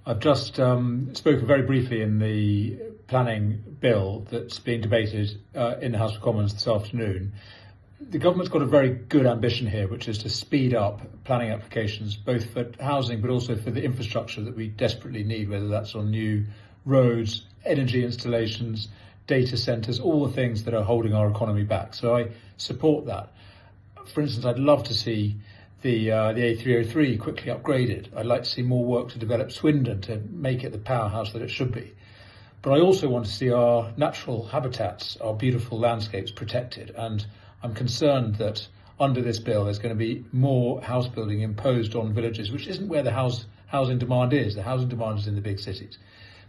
I've just spoken very briefly in the planning bill that's being debated in the House of Commons this afternoon. The government's got a very good ambition here, which is to speed up planning applications, both for housing but also for the infrastructure that we desperately need, whether that's on new roads, energy installations, data centres, all the things that are holding our economy back. So I support that. For instance, I'd love to see the A303 quickly upgraded. I'd like to see more work to develop Swindon to make it the powerhouse that it should be. But I also want to see our natural habitats, our beautiful landscapes protected. And I'm concerned that under this bill there's going to be more house building imposed on villages, which isn't where the housing demand is. The housing demand is in the big cities.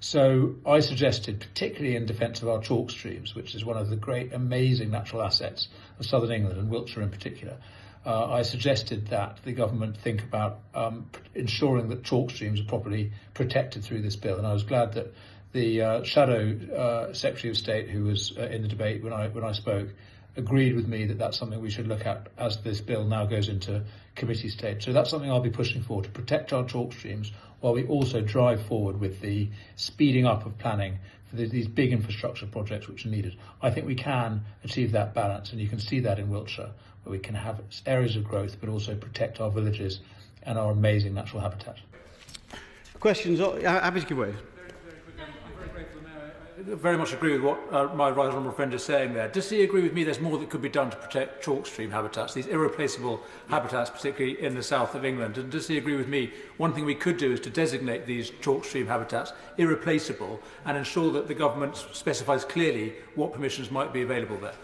So I suggested, particularly in defence of our chalk streams, which is one of the great, amazing natural assets of southern England and Wiltshire in particular, I suggested that the government think about ensuring that chalk streams are properly protected through this bill. And I was glad that the Shadow Secretary of State, who was in the debate when I spoke, agreed with me that that's something we should look at as this bill now goes into committee stage. So that's something I'll be pushing for, to protect our chalk streams while we also drive forward with the speeding up of planning for these big infrastructure projects which are needed. I think we can achieve that balance, and you can see that in Wiltshire, where we can have areas of growth but also protect our villages and our amazing natural habitat. Questions? Happy to give way. I very much agree with what my right honourable friend is saying there. Does he agree with me there's more that could be done to protect chalk stream habitats, these irreplaceable habitats, particularly in the south of England? And does he agree with me one thing we could do is to designate these chalk stream habitats irreplaceable and ensure that the government specifies clearly what permissions might be available there?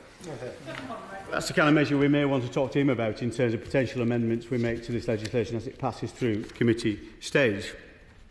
That's the kind of measure we may want to talk to him about in terms of potential amendments we make to this legislation as it passes through committee stage.